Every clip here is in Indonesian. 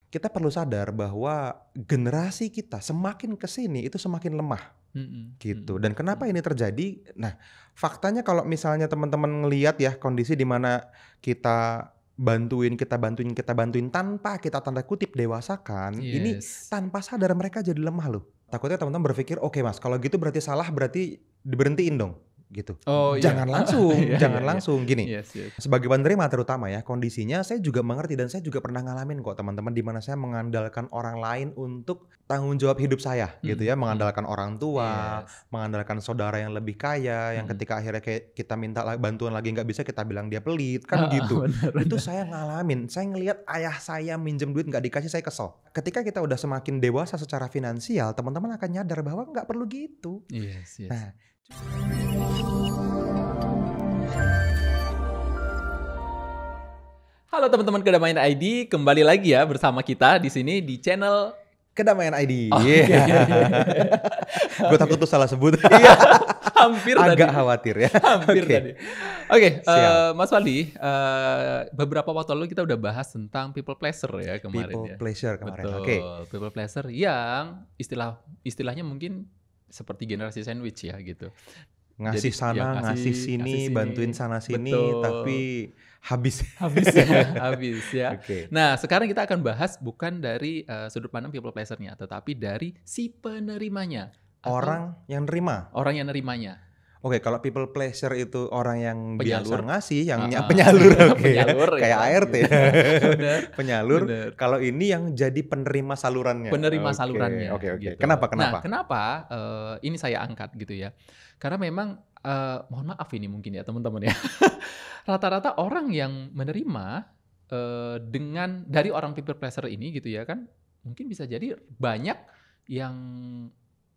kita perlu sadar bahwa generasi kita semakin ke sini itu semakin lemah gitu. Dan kenapa ini terjadi? Nah, faktanya kalau misalnya teman-teman ngelihat ya kondisi di mana kita bantuin tanpa kita tanda kutip dewasakan, ini Yes. tanpa sadar mereka jadi lemah loh. Takutnya teman-teman berpikir, oke mas, kalau gitu berarti salah, berarti diberhentiin dong gitu. Oh iya. Jangan langsung, Iya, jangan iya, iya. langsung gini. Yes, yes. Sebagai penerima terutama ya, kondisinya saya juga mengerti dan saya juga pernah ngalamin kok teman-teman, di mana saya mengandalkan orang lain untuk tanggung jawab hidup saya gitu ya, mengandalkan orang tua, Yes. mengandalkan saudara yang lebih kaya, yang ketika akhirnya kayak kita minta bantuan lagi nggak bisa, kita bilang dia pelit kan gitu. Benar, Itu benar. saya ngalamin, saya ngelihat ayah saya minjem duit nggak dikasih, saya kesel. Ketika kita udah semakin dewasa secara finansial, teman-teman akan nyadar bahwa nggak perlu gitu. Yes, yes. Nah, Halo teman-teman Kedamaian ID, kembali lagi ya bersama kita di sini di channel Kedamaian ID. Oh, Yeah. okay. Gue takut tuh salah sebut. Iya, hampir tadi. Agak khawatir ya. Hampir Oke. tadi. Oke, Siap. Mas Waldi, beberapa waktu lalu kita udah bahas tentang people pleasure ya kemarin People ya. pleasure kemarin. Betul, Oke. people pleasure yang istilahnya mungkin seperti generasi sandwich ya gitu. Ngasih Jadi, sana, ya, ngasih sini, bantuin sana sini, tapi habis. habis ya, habis ya. Oke. Nah, sekarang kita akan bahas bukan dari sudut pandang people pleasure-nya, tetapi dari si penerimanya. Atau Orang yang nerima. orang yang nerimanya. Oke, kalau people pleasure itu orang yang Penyalur. biasa ngasih, yang Ah, penyalur, oke. penyalur, Kayak ya. ART ya. Benar. Penyalur. Benar. Kalau ini yang jadi penerima salurannya. Penerima Oke, salurannya. Oke. Gitu. Kenapa? Nah, kenapa ini saya angkat gitu ya? Karena memang, mohon maaf ini mungkin ya teman-teman ya. Rata-rata orang yang menerima dari orang people pleasure ini gitu ya kan, mungkin bisa jadi banyak yang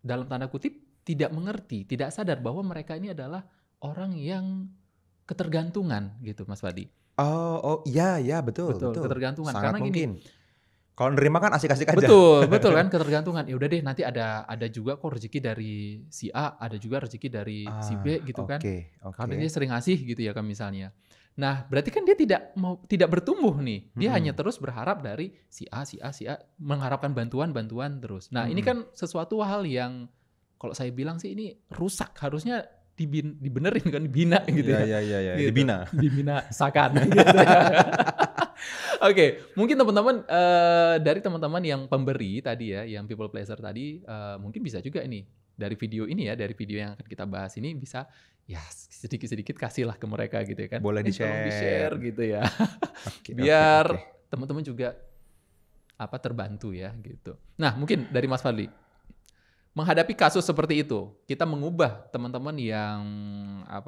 dalam tanda kutip tidak mengerti, tidak sadar bahwa mereka ini adalah orang yang ketergantungan gitu Mas Wadi. Oh, iya, betul. Ketergantungan. Sangat Karena gini, mungkin. Kalau nerima kan asik-asik aja. betul kan ketergantungan. Ya udah deh nanti ada juga kok rezeki dari si A, ada juga rezeki dari si B gitu kan. Oke. Karena dia sering ngasih gitu ya kan misalnya. Nah, berarti kan dia tidak bertumbuh nih. Dia hanya terus berharap dari si A mengharapkan bantuan terus. Nah, ini kan sesuatu hal yang kalau saya bilang sih ini rusak. Harusnya dibenerin kan, dibina gitu ya. Iya. Gitu. Dibina Sakan gitu ya. Oke, mungkin teman-teman dari teman-teman yang pemberi tadi ya, yang people pleasure tadi, mungkin bisa juga ini dari video ini ya, dari video yang akan kita bahas ini bisa ya sedikit-sedikit kasihlah ke mereka gitu ya kan. Boleh Tolong di-share gitu ya. Oke, Biar oke. teman-teman juga terbantu ya gitu. Nah, mungkin dari Mas Fadli, menghadapi kasus seperti itu, kita mengubah teman-teman yang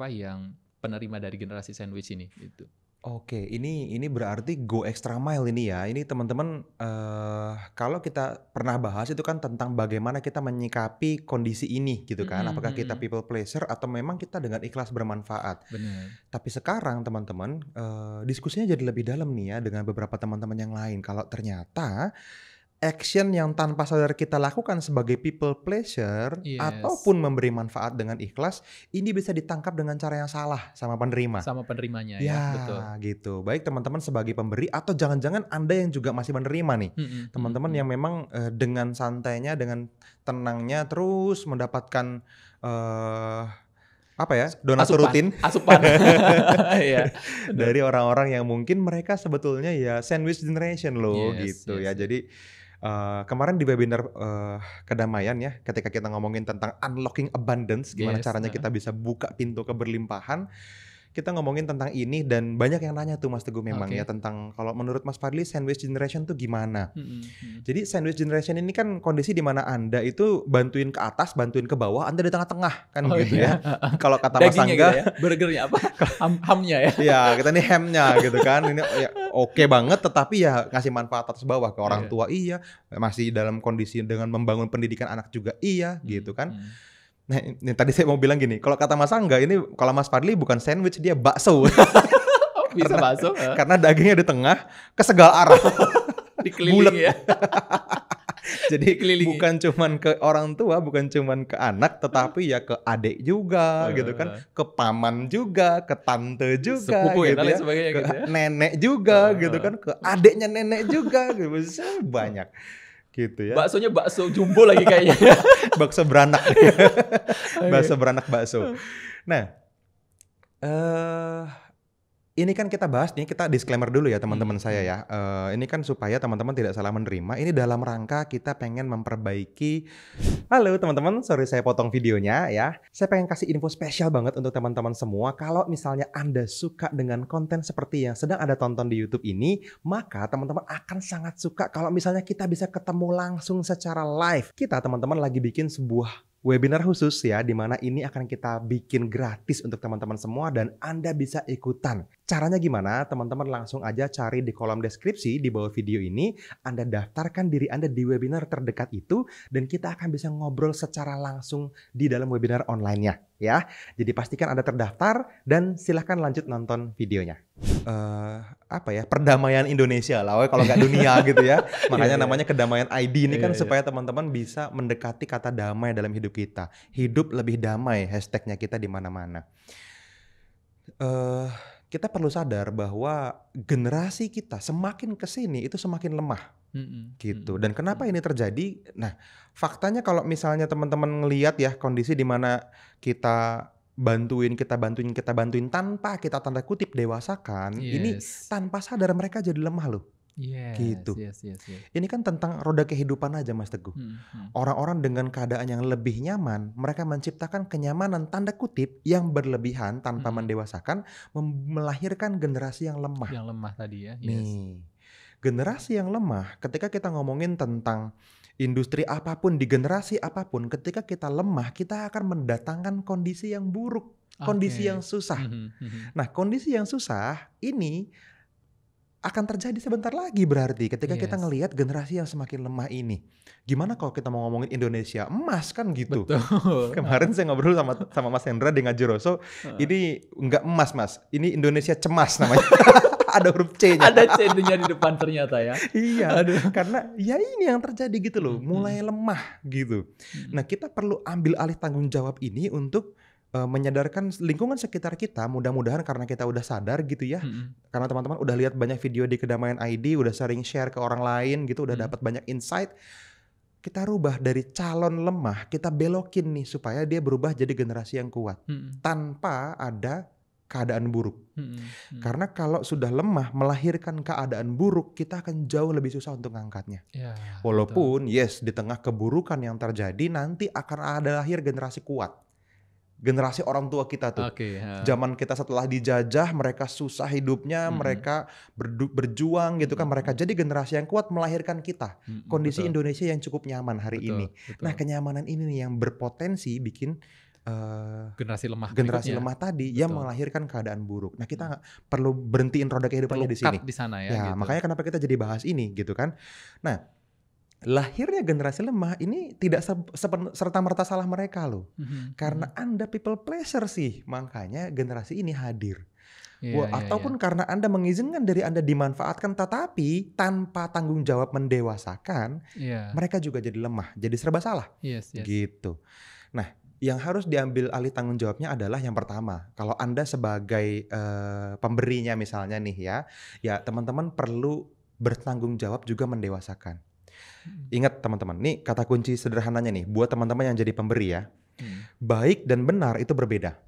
yang penerima dari generasi sandwich ini gitu. Oke, ini berarti go extra mile ini ya. Ini teman-teman, kalau kita pernah bahas itu kan tentang bagaimana kita menyikapi kondisi ini gitu kan. Apakah kita people pleasure atau memang kita dengan ikhlas bermanfaat. Benar. Tapi sekarang teman-teman, diskusinya jadi lebih dalam nih ya dengan beberapa teman-teman yang lain. Kalau ternyata action yang tanpa sadar kita lakukan sebagai people pleasure ataupun memberi manfaat dengan ikhlas, ini bisa ditangkap dengan cara yang salah sama penerima. Sama penerimanya Ya, betul. gitu. Baik teman-teman sebagai pemberi atau jangan-jangan Anda yang juga masih menerima nih. Teman-teman yang memang dengan santainya, dengan tenangnya terus mendapatkan donasi rutin asupan ya, dari orang-orang yang mungkin mereka sebetulnya ya sandwich generation loh gitu ya. Jadi kemarin di webinar kedamaian ya, ketika kita ngomongin tentang unlocking abundance, gimana caranya kita bisa buka pintu keberlimpahan, kita ngomongin tentang ini dan banyak yang nanya tuh Mas Teguh memang ya tentang kalau menurut Mas Fadli sandwich generation tuh gimana? Jadi sandwich generation ini kan kondisi di mana Anda itu bantuin ke atas, bantuin ke bawah, Anda di tengah-tengah kan gitu ya. Kalau kata Mas Angga, gitu ya, burgernya apa? Hamnya ya. Ya, kita nih hamnya gitu kan. Ini ya, oke banget, tetapi ya ngasih manfaat atas bawah ke orang tua iya, masih dalam kondisi dengan membangun pendidikan anak juga iya gitu kan. Nah, ini tadi saya mau bilang gini, kalau kata Mas Angga ini, kalau Mas Fadli bukan sandwich, dia bakso. Bisa bakso. Karena dagingnya di tengah, ke segala arah. Dikelilingi ya. Jadi Dikelilingi. bukan cuman ke orang tua, bukan cuman ke anak, tetapi ya ke adik juga gitu kan, ke paman juga, ke tante juga Sepupu ya gitu dan lain ya, sebagainya ke gitu ya. nenek juga gitu kan, ke adiknya nenek juga gitu. Banyak gitu ya. Baksonya bakso jumbo lagi kayaknya. Bakso beranak. Bakso Oke. beranak bakso. Nah, eh ini kan kita bahas nih, kita disclaimer dulu ya teman-teman saya ya. Ini kan supaya teman-teman tidak salah menerima. Ini dalam rangka kita pengen memperbaiki. Halo teman-teman, sorry saya potong videonya ya. Saya pengen kasih info spesial banget untuk teman-teman semua. Kalau misalnya Anda suka dengan konten seperti yang sedang Anda tonton di YouTube ini, maka teman-teman akan sangat suka kalau misalnya kita bisa ketemu langsung secara live. Kita teman-teman lagi bikin sebuah webinar khusus ya, di mana ini akan kita bikin gratis untuk teman-teman semua dan Anda bisa ikutan. Caranya gimana? Teman-teman langsung aja cari di kolom deskripsi di bawah video ini, Anda daftarkan diri Anda di webinar terdekat itu dan kita akan bisa ngobrol secara langsung di dalam webinar online-nya ya. Jadi pastikan Anda terdaftar dan silahkan lanjut nonton videonya. Perdamaian Indonesia lah, kalau nggak dunia gitu ya. Makanya namanya kedamaian ID ini kan supaya teman-teman bisa mendekati kata damai dalam hidup kita. Hidup lebih damai, hashtagnya kita di mana-mana. Kita perlu sadar bahwa generasi kita semakin kesini itu semakin lemah gitu. Dan kenapa ini terjadi? Nah, faktanya kalau misalnya teman-teman ngelihat ya kondisi di mana kita bantuin tanpa kita tanda kutip dewasakan, ini tanpa sadar mereka jadi lemah loh. Gitu. Ini kan tentang roda kehidupan aja Mas Teguh. Orang-orang dengan keadaan yang lebih nyaman, mereka menciptakan kenyamanan tanda kutip yang berlebihan tanpa mendewasakan, melahirkan generasi yang lemah. Yang lemah tadi ya. Nih, generasi yang lemah ketika kita ngomongin tentang industri apapun, di generasi apapun, ketika kita lemah, kita akan mendatangkan kondisi yang buruk, kondisi yang susah. Nah, kondisi yang susah ini akan terjadi sebentar lagi berarti ketika kita ngelihat generasi yang semakin lemah ini. Gimana kalau kita mau ngomongin Indonesia emas kan gitu. Betul. Kemarin saya ngobrol sama Mas Hendra di Ngajuroso, ini enggak emas Mas, ini Indonesia cemas namanya. Ada huruf C-nya. Ada C-nya di depan ternyata ya. Iya, karena ya ini yang terjadi gitu loh, mulai lemah gitu. Nah, kita perlu ambil alih tanggung jawab ini untuk menyadarkan lingkungan sekitar kita, mudah-mudahan karena kita udah sadar gitu ya. Karena teman-teman udah lihat banyak video di Kedamaian ID, udah sering share ke orang lain gitu, udah dapat banyak insight. Kita rubah dari calon lemah, kita belokin nih supaya dia berubah jadi generasi yang kuat. Tanpa ada keadaan buruk. Karena kalau sudah lemah melahirkan keadaan buruk, kita akan jauh lebih susah untuk ngangkatnya. Walaupun yes, di tengah keburukan yang terjadi nanti akan ada lahir generasi kuat. Generasi orang tua kita tuh. Zaman kita setelah dijajah, mereka susah hidupnya, mereka berjuang gitu kan, mereka jadi generasi yang kuat melahirkan kita. Kondisi Indonesia yang cukup nyaman hari ini. Nah, kenyamanan ini nih yang berpotensi bikin generasi lemah tadi yang melahirkan keadaan buruk. Nah, kita perlu berhentiin roda kehidupannya di sini. Di sana ya gitu. Makanya kenapa kita jadi bahas ini gitu kan. Nah, lahirnya generasi lemah ini tidak serta-merta salah mereka loh. Karena Anda people pleaser sih, makanya generasi ini hadir. Ataupun karena Anda mengizinkan diri Anda dimanfaatkan tetapi tanpa tanggung jawab mendewasakan, mereka juga jadi lemah, jadi serba salah. Gitu. Nah, yang harus diambil alih tanggung jawabnya adalah yang pertama, kalau Anda sebagai pemberinya misalnya nih ya teman-teman perlu bertanggung jawab juga mendewasakan. Ingat teman-teman, nih kata kunci sederhananya nih buat teman-teman yang jadi pemberi ya. Baik dan benar itu berbeda.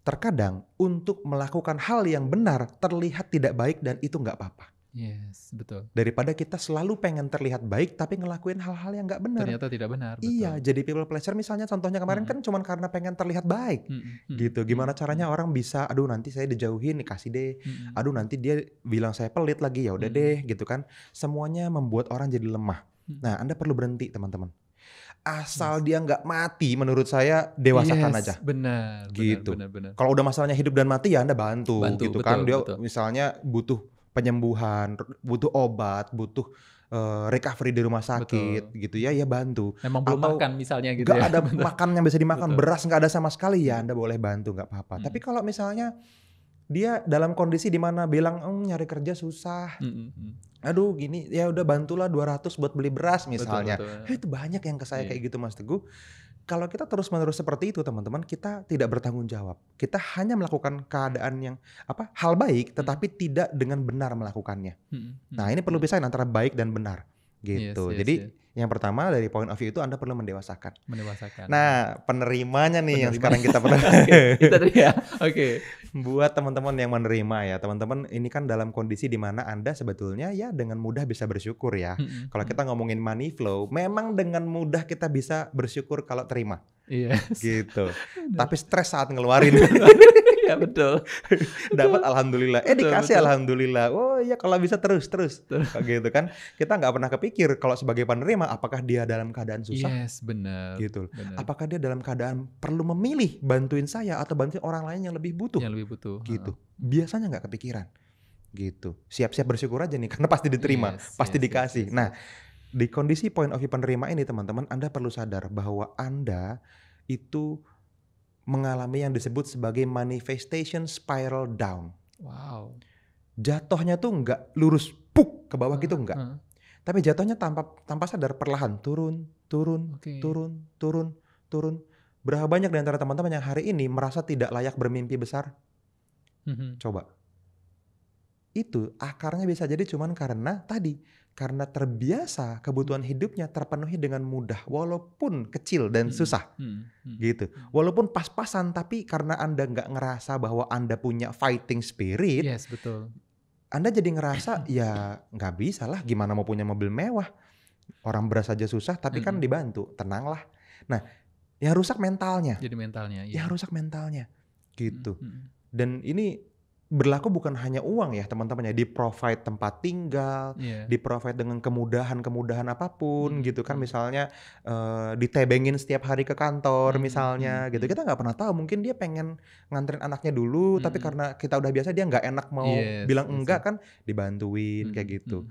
Terkadang untuk melakukan hal yang benar terlihat tidak baik dan itu nggak apa-apa. Betul. Daripada kita selalu pengen terlihat baik tapi ngelakuin hal-hal yang nggak benar. Ternyata tidak benar. Iya, jadi people pleaser misalnya contohnya kemarin kan cuma karena pengen terlihat baik. Gitu. Gimana caranya orang bisa, aduh nanti saya dijauhin, dikasih deh. Aduh nanti dia bilang saya pelit lagi, ya udah deh gitu kan. Semuanya membuat orang jadi lemah. Nah, Anda perlu berhenti teman-teman. Asal dia nggak mati, menurut saya dewasakan aja. Benar. Gitu. Benar. Kalau udah masalahnya hidup dan mati ya Anda bantu gitu betul, kan. Dia betul. misalnya butuh penyembuhan, butuh obat, butuh recovery di rumah sakit gitu ya bantu. Memang belum makan misalnya gitu ya. Gak ada makan yang bisa dimakan, beras nggak ada sama sekali ya Anda boleh bantu, nggak apa-apa. Tapi kalau misalnya dia dalam kondisi di mana bilang nyari kerja susah. Aduh gini, ya udah bantulah 200 buat beli beras misalnya. Betul. Itu banyak yang ke saya Iya. kayak gitu Mas Teguh. Kalau kita terus-menerus seperti itu teman-teman, kita tidak bertanggung jawab. Kita hanya melakukan keadaan yang hal baik tetapi tidak dengan benar melakukannya. Nah, ini perlu pisahin antara baik dan benar gitu. Yes, Jadi yes. yang pertama dari point of view itu Anda perlu mendewasakan. Mendewasakan. Nah, penerimanya nih yang sekarang kita perlu. Itu tadi ya. Oke. Buat teman-teman yang menerima ya, teman-teman ini kan dalam kondisi di mana Anda sebetulnya ya dengan mudah bisa bersyukur ya. Kalau kita ngomongin money flow, memang dengan mudah kita bisa bersyukur kalau terima. Iya. Gitu. Tapi stres saat ngeluarin. Iya betul. Dapat alhamdulillah. Dikasih betul. alhamdulillah. Oh iya kalau bisa terus. Kayak gitu kan. Kita nggak pernah kepikir kalau sebagai penerima apakah dia dalam keadaan susah. Yes, benar. Gitu. Benar. Apakah dia dalam keadaan perlu memilih bantuin saya atau bantuin orang lain yang lebih butuh. Yang lebih butuh. Gitu. Biasanya nggak kepikiran. Gitu. Siap-siap bersyukur aja nih karena pasti diterima, pasti dikasih. Nah, di kondisi point of view penerima ini teman-teman, Anda perlu sadar bahwa Anda itu mengalami yang disebut sebagai manifestation spiral down. Wow. Jatuhnya tuh nggak lurus puk ke bawah gitu nggak. Tapi jatuhnya tanpa sadar perlahan turun. Berapa banyak di antara teman-teman yang hari ini merasa tidak layak bermimpi besar? Coba. Itu akarnya bisa jadi cuman karena terbiasa kebutuhan hidupnya terpenuhi dengan mudah walaupun kecil dan susah gitu. Walaupun pas-pasan tapi karena Anda nggak ngerasa bahwa Anda punya fighting spirit. Yes, betul. Anda jadi ngerasa ya nggak bisa lah gimana mau punya mobil mewah. Orang beras aja susah tapi kan dibantu, tenanglah. Nah yang rusak mentalnya. Jadi mentalnya. Yang rusak mentalnya gitu. Dan ini berlaku bukan hanya uang ya teman-teman ya, di provide tempat tinggal, di provide dengan kemudahan apapun gitu kan, misalnya ditebengin setiap hari ke kantor misalnya gitu. Kita nggak pernah tahu, mungkin dia pengen nganterin anaknya dulu tapi karena kita udah biasa dia nggak enak mau bilang enggak kan, dibantuin kayak gitu.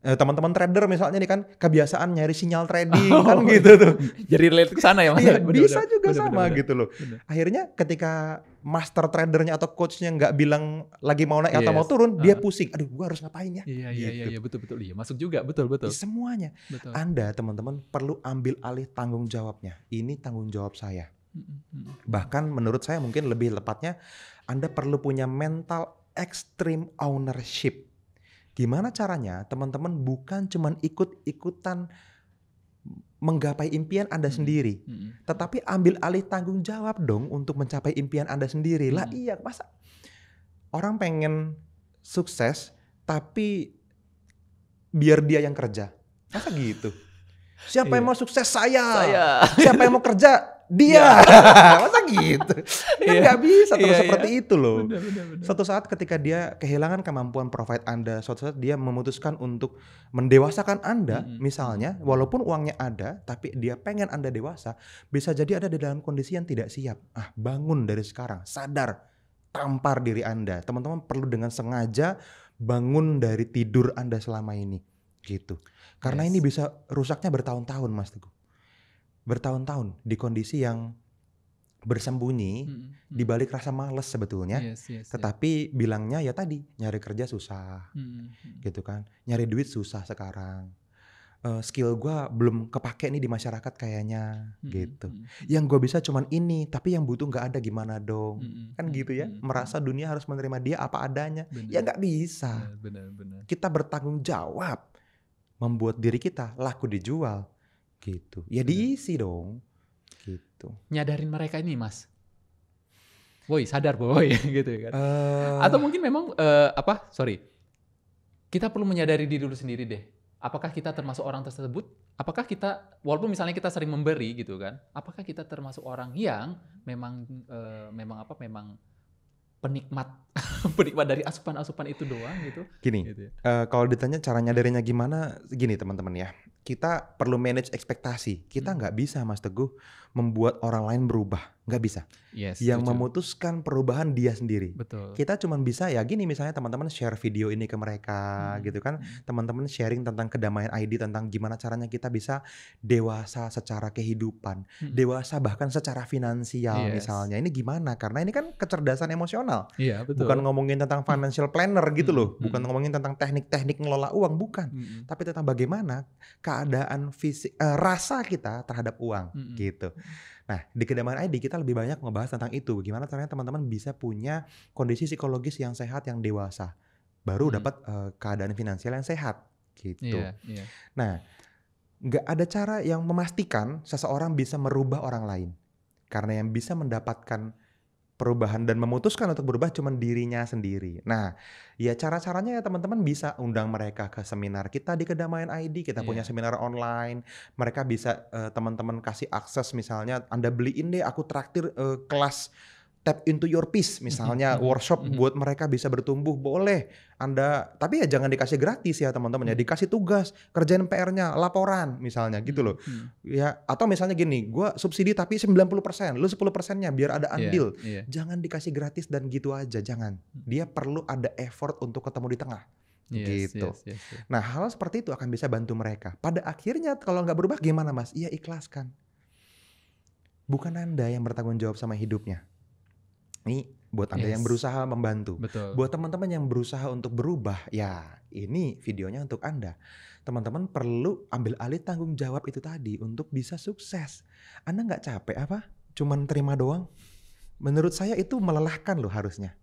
Teman-teman trader misalnya nih kan kebiasaan nyari sinyal trading kan gitu tuh. Jadi relate ke sana ya Mas. Iya, bisa juga sama gitu loh. Akhirnya ketika master tradernya atau coachnya nggak bilang lagi mau naik atau mau turun, dia pusing. Aduh, gua harus ngapain ya? Iya, betul. Iya, masuk juga, betul. Semuanya. Betul. Anda teman-teman perlu ambil alih tanggung jawabnya. Ini tanggung jawab saya. Bahkan menurut saya mungkin lebih tepatnya Anda perlu punya mental extreme ownership. Gimana caranya teman-teman bukan cuman ikut-ikutan menggapai impian Anda sendiri, tetapi ambil alih tanggung jawab dong untuk mencapai impian Anda sendiri. Lah iya, masa orang pengen sukses tapi biar dia yang kerja? Masa gitu? Siapa yang mau sukses? Saya. Siapa yang mau kerja? Dia. Masa gitu? Kan nggak bisa terus seperti itu loh. Benar. Suatu saat ketika dia kehilangan kemampuan provide Anda, suatu saat dia memutuskan untuk mendewasakan Anda, misalnya walaupun uangnya ada, tapi dia pengen Anda dewasa, bisa jadi ada di dalam kondisi yang tidak siap. Bangun dari sekarang, sadar, tampar diri Anda. Teman-teman perlu dengan sengaja bangun dari tidur Anda selama ini, gitu. Karena ini bisa rusaknya bertahun-tahun, Mas Teguh. Bertahun-tahun di kondisi yang bersembunyi di balik rasa malas sebetulnya, tetapi bilangnya ya tadi nyari kerja susah, gitu kan, nyari duit susah sekarang, skill gue belum kepake nih di masyarakat kayaknya, gitu. Yang gue bisa cuman ini, tapi yang butuh nggak ada gimana dong, kan gitu ya, merasa dunia harus menerima dia apa adanya, ya nggak bisa. Benar. Kita bertanggung jawab membuat diri kita laku dijual. Gitu. Ya diisi dong. Gitu. Nyadarin mereka ini, Mas. Woi, sadar boy gitu kan. Atau mungkin memang kita perlu menyadari diri dulu sendiri deh. Apakah kita termasuk orang tersebut? Apakah kita walaupun misalnya kita sering memberi gitu kan, apakah kita termasuk orang yang memang penikmat dari asupan-asupan itu doang gitu. Gini, gitu ya. Kalau ditanya cara nyadarinya gimana, gini teman-teman ya. Kita perlu manage ekspektasi. Kita nggak bisa Mas Teguh membuat orang lain berubah. Nggak bisa. Yes, Yang setuju. memutuskan perubahan dia sendiri. Betul. Kita cuma bisa ya gini, misalnya teman-teman share video ini ke mereka Mhm, gitu kan. mhm. Teman-teman sharing tentang kedamaian ID, tentang gimana caranya kita bisa dewasa secara kehidupan, Mhm. dewasa bahkan secara finansial Yes. misalnya. Ini gimana? Karena ini kan kecerdasan emosional. Iya, Bukan betul. ngomongin tentang financial planner gitu Mhm, loh, bukan mhm, ngomongin tentang teknik-teknik ngelola uang, bukan. mhm, Tapi tentang bagaimana keadaan fisik, rasa kita terhadap uang mhm, gitu. mhm. Nah, di kedamaian ID kita lebih banyak ngebahas tentang itu. Gimana caranya teman-teman bisa punya kondisi psikologis yang sehat, yang dewasa. Baru Mhm. dapat keadaan finansial yang sehat gitu. Iya, iya. Nah, nggak ada cara yang memastikan seseorang bisa merubah orang lain. Karena yang bisa mendapatkan perubahan dan memutuskan untuk berubah cuman dirinya sendiri. Nah, ya cara-caranya ya teman-teman bisa undang mereka ke seminar kita di Kedamaian ID, kita punya Iya. seminar online. Mereka bisa teman-teman kasih akses misalnya, "Anda beliin deh aku traktir kelas Tap into your peace," Mhm, misalnya mhm, workshop mhm. buat mereka bisa bertumbuh, boleh. Anda tapi ya jangan dikasih gratis ya teman-teman ya, Mhm, dikasih tugas, kerjain PR-nya, laporan misalnya gitu loh. mhm, mhm. Ya atau misalnya gini, gua subsidi tapi 90%, lu 10%-nya biar ada Iya, andil. iya. Jangan dikasih gratis dan gitu aja, jangan. Dia perlu ada effort untuk ketemu di tengah, Yes, gitu. yes, yes, yes. Nah, hal seperti itu akan bisa bantu mereka. Pada akhirnya kalau nggak berubah gimana Mas? Iya ikhlaskan. Bukan Anda yang bertanggung jawab sama hidupnya. Ini buat Anda yang Yes, berusaha membantu. betul. Buat teman-teman yang berusaha untuk berubah, ya ini videonya untuk Anda. Teman-teman perlu ambil alih tanggung jawab itu tadi untuk bisa sukses. Anda nggak capek apa? Cuman terima doang? Menurut saya itu melelahkan loh harusnya.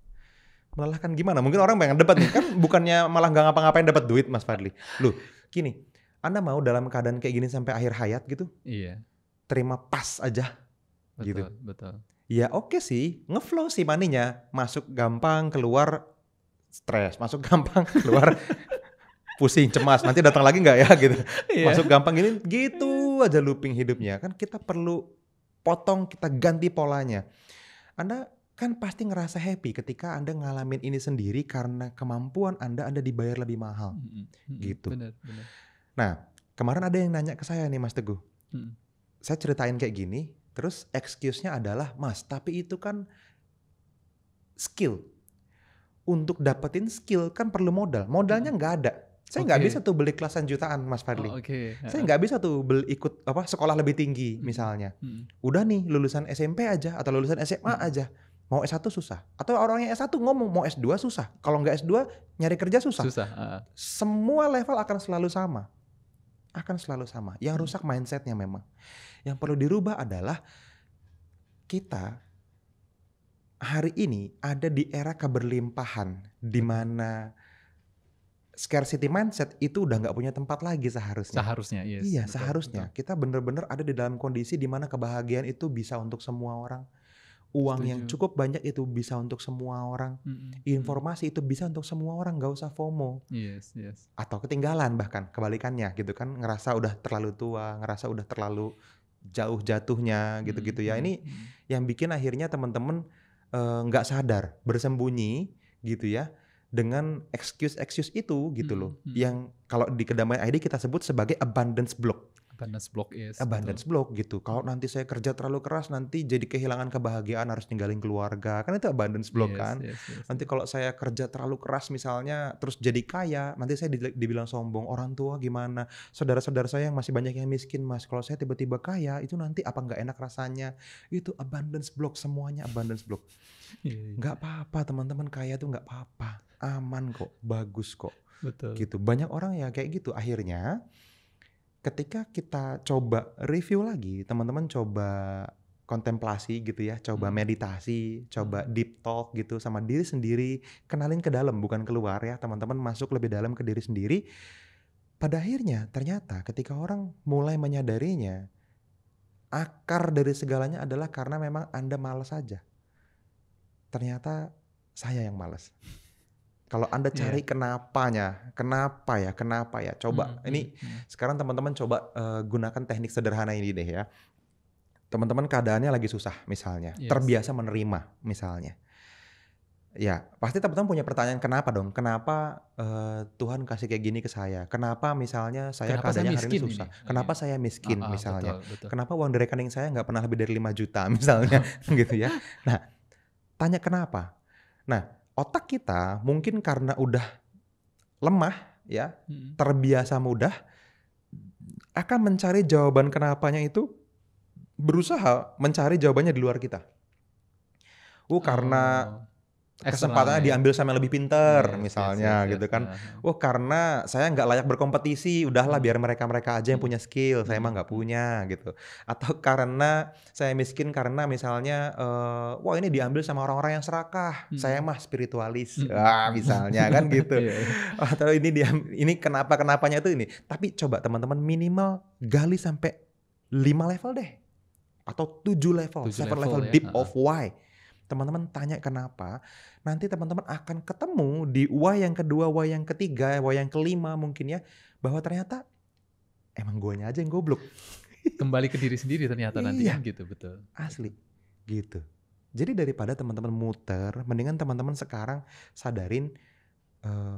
Melelahkan gimana? Mungkin orang pengen debat nih, kan bukannya malah nggak ngapa-ngapain dapat duit Mas Fadli. Loh, gini, Anda mau dalam keadaan kayak gini sampai akhir hayat gitu? Iya, Terima pas aja gitu. betul, betul. Ya oke sih, ngeflow sih maninya. Masuk gampang, keluar stres. Masuk gampang, keluar pusing, cemas. Nanti datang lagi nggak ya gitu. Iya. Masuk gampang gini, gitu aja looping hidupnya. Kan kita perlu potong, kita ganti polanya. Anda kan pasti ngerasa happy ketika Anda ngalamin ini sendiri karena kemampuan Anda dibayar lebih mahal Mhm, mhm. gitu. Bener, bener. Nah, kemarin ada yang nanya ke saya nih Mas Teguh. Mhm. Saya ceritain kayak gini, terus excuse-nya adalah, "Mas, tapi itu kan skill. Untuk dapetin skill kan perlu modal. Modalnya Mhm. nggak ada. Saya nggak bisa Oke. tuh beli kelasan jutaan, Mas Fadli. Oh, oke. Saya Heeh. nggak bisa tuh ikut apa sekolah lebih tinggi Mhm, misalnya. mhm, Udah nih lulusan SMP aja atau lulusan SMA mhm. aja. Mau S1 susah. Atau orang yang S1 ngomong mau S2 susah. Kalau nggak S2 nyari kerja susah. Susah, heeh. Semua level akan selalu sama. Akan selalu sama. Yang Mhm. rusak mindsetnya memang. Yang perlu dirubah adalah kita hari ini ada di era keberlimpahan di Betul. mana scarcity mindset itu udah nggak punya tempat lagi seharusnya. Seharusnya, yes. Iya, Betul, betul. seharusnya. Kita bener-bener ada di dalam kondisi di mana kebahagiaan itu bisa untuk semua orang. Uang yang Setuju. cukup banyak itu bisa untuk semua orang. Mhm, mhm. Informasi itu bisa untuk semua orang, nggak usah FOMO. Yes, yes. Atau ketinggalan bahkan, kebalikannya gitu kan. Ngerasa udah terlalu tua, ngerasa udah terlalu jauh jatuhnya Mhm, gitu-gitu ya. mhm, Ini mhm. yang bikin akhirnya teman-teman nggak sadar, bersembunyi gitu ya, dengan excuse-excuse itu gitu Mhm, loh. mhm. Yang kalau di Kedamaian ID kita sebut sebagai abundance block. Abundance block, yes, betul. Abundance block gitu. Kalau Mhm. nanti saya kerja terlalu keras nanti jadi kehilangan kebahagiaan harus ninggalin keluarga. Kan itu abundance block Yes, kan. yes, yes, Nanti yes. kalau saya kerja terlalu keras misalnya terus jadi kaya, nanti saya dibilang sombong. Orang tua gimana? Saudara-saudara saya yang masih banyak yang miskin Mas. Kalau saya tiba-tiba kaya itu nanti apa nggak enak rasanya? Itu abundance block, semuanya abundance block. Iya, iya. Nggak apa-apa teman-teman, kaya tuh nggak apa-apa. Aman kok, bagus kok. Betul. Gitu. Banyak orang ya kayak gitu. Akhirnya ketika kita coba review lagi, teman-teman coba kontemplasi gitu ya, coba Mhm, meditasi, coba mhm. deep talk gitu sama diri sendiri, kenalin ke dalam bukan keluar ya, teman-teman masuk lebih dalam ke diri sendiri. Pada akhirnya ternyata ketika orang mulai menyadarinya, akar dari segalanya adalah karena memang Anda malas saja. Ternyata saya yang malas. Kalau Anda cari Iya. kenapanya, kenapa ya, coba Mhm, mhm, ini mhm. sekarang teman-teman coba gunakan teknik sederhana ini deh ya. Teman-teman keadaannya lagi susah misalnya, Yes. terbiasa menerima misalnya. Ya, pasti teman-teman punya pertanyaan kenapa dong? Kenapa Tuhan kasih kayak gini ke saya? Kenapa misalnya saya Kenapa saya keadaannya hari ini miskin ini? susah? Iya. Kenapa saya miskin misalnya? Betul betul. Kenapa uang di rekening saya nggak pernah lebih dari 5 juta misalnya gitu ya. Nah, tanya kenapa. Nah, otak kita mungkin karena udah lemah ya, Mhm. terbiasa mudah akan mencari jawaban kenapanya itu berusaha mencari jawabannya di luar kita. Karena Oh, eksternalnya kesempatannya ya? diambil sama yang lebih pinter Yes yes yes misalnya yes, gitu kan. heeh. Karena saya nggak layak berkompetisi, udahlah Mhm biar mereka-mereka aja yang mhm punya skill, saya mah mhm nggak mhm punya gitu. Atau karena saya miskin karena misalnya, wah ini diambil sama orang-orang yang serakah, saya mhm mah spiritualis, mhm mhm. misalnya kan gitu. Iya iya. Atau ini kenapa-kenapanya itu ini. Tapi coba teman-teman minimal gali sampai 5 level deh, atau 7 level, 7 7 level level ya? deep Heeh. of why. Teman-teman tanya kenapa, nanti teman-teman akan ketemu di why yang kedua, why yang ketiga, why yang kelima mungkin ya, bahwa ternyata emang guanya aja yang goblok. Kembali ke diri sendiri ternyata nanti kan Iya, gitu, betul betul. asli, gitu. Jadi daripada teman-teman muter, mendingan teman-teman sekarang sadarin, eee,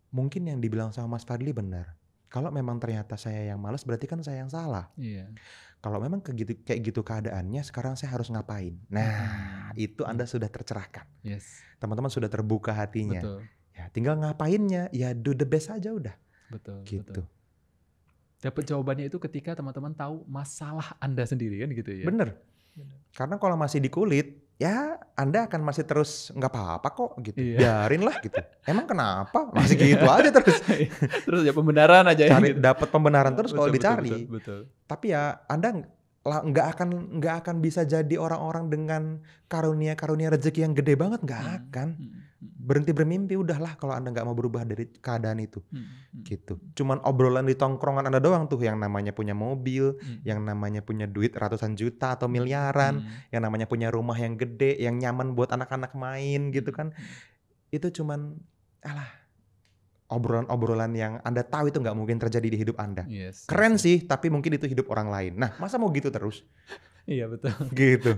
mungkin yang dibilang sama Mas Fadli benar. Kalau memang ternyata saya yang malas, berarti kan saya yang salah. Iya. Kalau memang kayak gitu keadaannya, sekarang saya harus ngapain? Nah, Mhm itu mhm. Anda sudah tercerahkan. Yes, Teman-teman sudah terbuka hatinya. betul Ya tinggal ngapainnya, ya do the best aja udah, betul betul. gitu. Dapat jawabannya itu ketika teman-teman tahu masalah Anda sendiri kan gitu ya? Bener, Bener. karena kalau masih di kulit, ya Anda akan masih terus, "Nggak apa-apa kok," gitu, Iya. "biarin lah," gitu. "Emang kenapa?" Masih Iya. gitu aja terus. Terus ya pembenaran aja ya Cari gitu. dapat pembenaran terus kalau Betul betul betul dicari. betul. Tapi ya Anda nggak akan bisa jadi orang-orang dengan karunia-karunia rezeki yang gede banget, nggak Mhm akan. mhm mhm Berhenti bermimpi udahlah kalau Anda nggak mau berubah dari keadaan itu. mhm mhm Gitu. mhm Cuman obrolan di tongkrongan Anda doang tuh yang namanya punya mobil, yang mhm namanya punya duit ratusan juta atau mhm miliaran, mhm yang namanya punya rumah yang gede, yang nyaman buat anak-anak main gitu mhm kan. mhm. Itu cuman alah, obrolan-obrolan yang Anda tahu itu nggak mungkin terjadi di hidup Anda. Yes yes Keren yes. sih, tapi mungkin itu hidup orang lain. Nah, masa mau gitu terus? Iya betul. Gitu.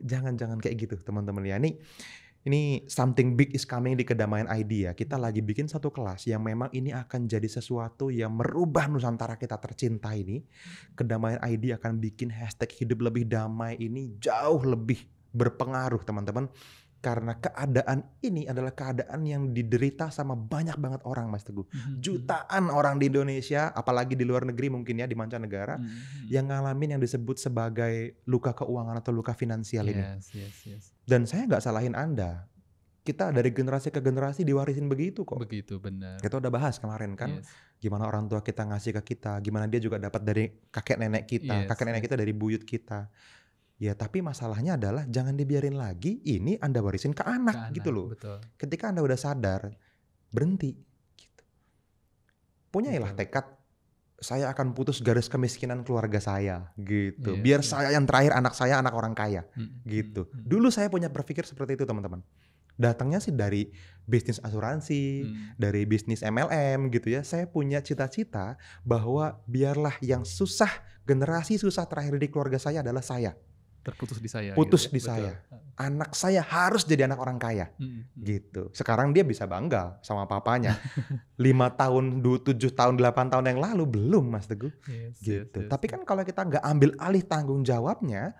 Jangan kayak gitu teman-teman ya. Ini something big is coming di Kedamaian ID ya. Kita lagi bikin satu kelas yang memang ini akan jadi sesuatu yang merubah Nusantara kita tercinta ini. Kedamaian ID akan bikin hashtag hidup lebih damai ini jauh lebih berpengaruh teman-teman. Karena keadaan ini adalah keadaan yang diderita sama banyak banget orang Mas Teguh. Mhm mhm Jutaan orang di Indonesia, apalagi di luar negeri mungkin ya, di mancanegara, mhm mhm. yang ngalamin yang disebut sebagai luka keuangan atau luka finansial ini. Yes yes yes. Dan saya nggak salahin Anda. Kita dari generasi ke generasi diwarisin begitu kok. Begitu, benar. Kita udah bahas kemarin kan, Yes. gimana orang tua kita ngasih ke kita, gimana dia juga dapat dari kakek Yes nenek yes. kita dari buyut kita. Ya tapi masalahnya adalah jangan dibiarin lagi ini Anda warisin ke Ke anak gitu anak, loh. betul. Ketika Anda udah sadar, berhenti. Gitu. Punyailah Betul betul. tekad, saya akan putus garis kemiskinan keluarga saya gitu. Yes Biar yes. saya yang terakhir, anak saya anak orang kaya Mhm mhm gitu. mhm. Dulu saya punya berpikir seperti itu teman-teman. Datangnya sih dari bisnis asuransi, Mhm. dari bisnis MLM gitu ya. Saya punya cita-cita bahwa biarlah yang susah, generasi susah terakhir di keluarga saya adalah saya. Terputus di saya gitu Putus ya? di Betul. saya. Anak saya harus jadi anak orang kaya. Mhm mhm. Gitu. Sekarang dia bisa bangga sama papanya. 5 tahun, 7 tahun, 8 tahun yang lalu belum Mas Teguh. Yes yes Gitu. yes Tapi yes. kan kalau kita nggak ambil alih tanggung jawabnya,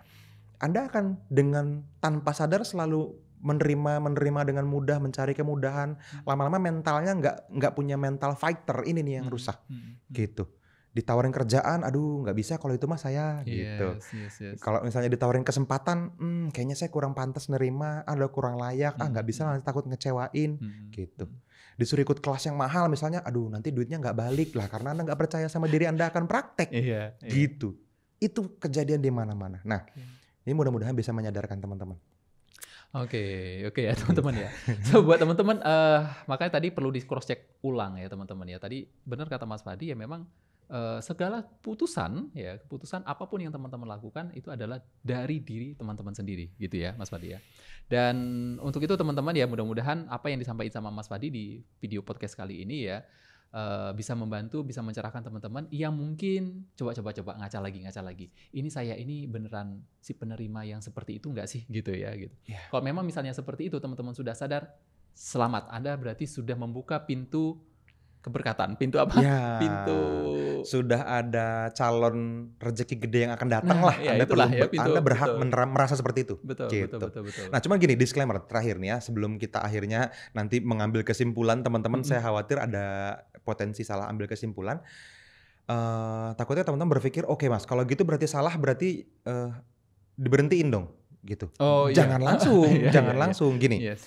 Anda akan dengan tanpa sadar selalu menerima dengan mudah, mencari kemudahan. Lama-lama mentalnya nggak punya mental fighter, ini nih yang Mhm rusak. mhm mhm. Gitu. Ditawarin kerjaan, aduh nggak bisa kalau itu mah saya gitu. Yes yes yes. Kalau misalnya ditawarin kesempatan, kayaknya saya kurang pantas nerima, ada kurang layak, nggak Mhm bisa mhm. nanti takut ngecewain, Mhm gitu. mhm. Disuruh ikut kelas yang mahal misalnya, aduh nanti duitnya nggak balik lah karena Anda nggak percaya sama diri Anda akan praktek, Iya iya. gitu. Itu kejadian di mana-mana. Nah, Oke. ini mudah-mudahan bisa menyadarkan teman-teman. Oke oke ya Gitu. teman-teman ya. So buat teman-teman, makanya tadi perlu di cross check ulang ya teman-teman ya. Tadi benar kata Mas Fadi ya memang, segala keputusan apapun yang teman-teman lakukan itu adalah dari diri teman-teman sendiri gitu ya Mas Fadi ya. Dan untuk itu teman-teman ya mudah-mudahan apa yang disampaikan sama Mas Fadi di video podcast kali ini ya, bisa membantu, bisa mencerahkan teman-teman yang mungkin coba ngaca lagi. Ini saya ini beneran si penerima yang seperti itu nggak sih gitu ya gitu. Iya. Kalau memang misalnya seperti itu teman-teman sudah sadar, selamat, Anda berarti sudah membuka pintu keberkatan, pintu apa? Ya, Pintu sudah ada calon rezeki gede yang akan datang lah. ya Anda itulah perlu, ya pintu, Anda berhak betul. merasa seperti itu. Betul. Gitu. Nah, cuman gini, disclaimer terakhir nih ya, sebelum kita akhirnya nanti mengambil kesimpulan, teman-teman, saya khawatir ada potensi salah ambil kesimpulan. Takutnya teman-teman berpikir, oke Mas, kalau gitu berarti salah, berarti diberhentiin dong, gitu. Oh iya. Jangan langsung, jangan langsung. Gini. Yes.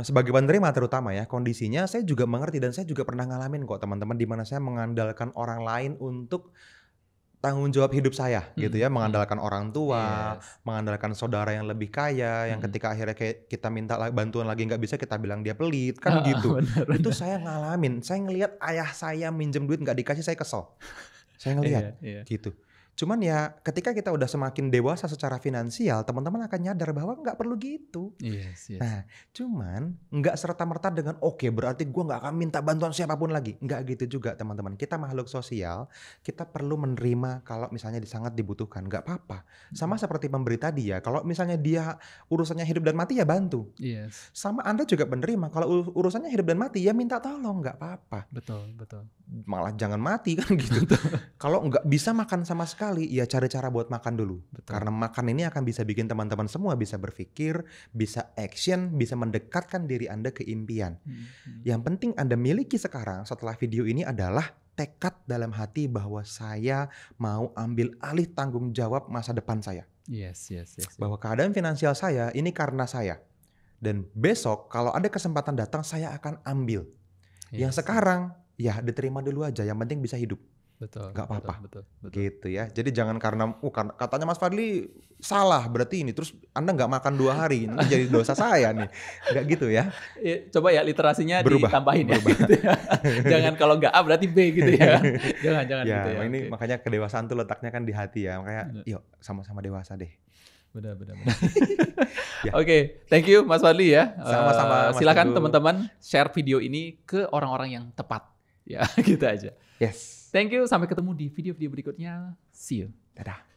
Sebagai penerima terutama ya, kondisinya saya juga mengerti dan saya juga pernah ngalamin kok teman-teman, di mana saya mengandalkan orang lain untuk tanggung jawab hidup saya gitu ya, mengandalkan orang tua, mengandalkan saudara yang lebih kaya, yang ketika akhirnya kayak kita minta bantuan lagi nggak bisa, kita bilang dia pelit kan gitu. Bener. Itu saya ngalamin, saya ngelihat ayah saya minjem duit nggak dikasih, saya kesel. Saya ngelihat gitu. Cuman ya ketika kita udah semakin dewasa secara finansial, teman-teman akan nyadar bahwa nggak perlu gitu. Yes. Nah, cuman nggak serta-merta dengan oke, berarti gue nggak akan minta bantuan siapapun lagi. Nggak gitu juga teman-teman. Kita makhluk sosial, kita perlu menerima kalau misalnya sangat dibutuhkan. Nggak apa-apa. Sama seperti pemberi tadi ya, kalau misalnya dia urusannya hidup dan mati ya bantu. Yes. Sama Anda juga menerima, kalau urusannya hidup dan mati ya minta tolong, nggak apa-apa. Betul. Malah jangan mati kan gitu. Kalau nggak bisa makan sama sekali, ya cari cara buat makan dulu. Betul. Karena makan ini akan bisa bikin teman-teman semua bisa berpikir, bisa action, bisa mendekatkan diri Anda ke impian. Yang penting Anda miliki sekarang setelah video ini adalah tekad dalam hati bahwa saya mau ambil alih tanggung jawab masa depan saya. Yes. Bahwa keadaan finansial saya ini karena saya. Dan besok kalau ada kesempatan datang, saya akan ambil. Yang sekarang ya diterima dulu aja, yang penting bisa hidup. Betul. Gak apa-apa. Betul. Gitu ya. Jadi jangan karena katanya Mas Fadli salah berarti ini, terus Anda nggak makan 2 hari, ini jadi dosa saya nih. Nggak gitu ya. Coba ya literasinya ditambahin berubah. Ya. Gitu ya. Jangan kalau nggak A berarti B gitu ya. Jangan ya, gitu ya. Ini makanya kedewasaan tuh letaknya kan di hati ya. Makanya yuk sama-sama dewasa deh. Benar. Oke, thank you Mas Fadli ya. Sama-sama. Silakan teman-teman share video ini ke orang-orang yang tepat. Ya, gitu aja. Yes. Thank you, sampai ketemu di video-video berikutnya. See you. Dadah.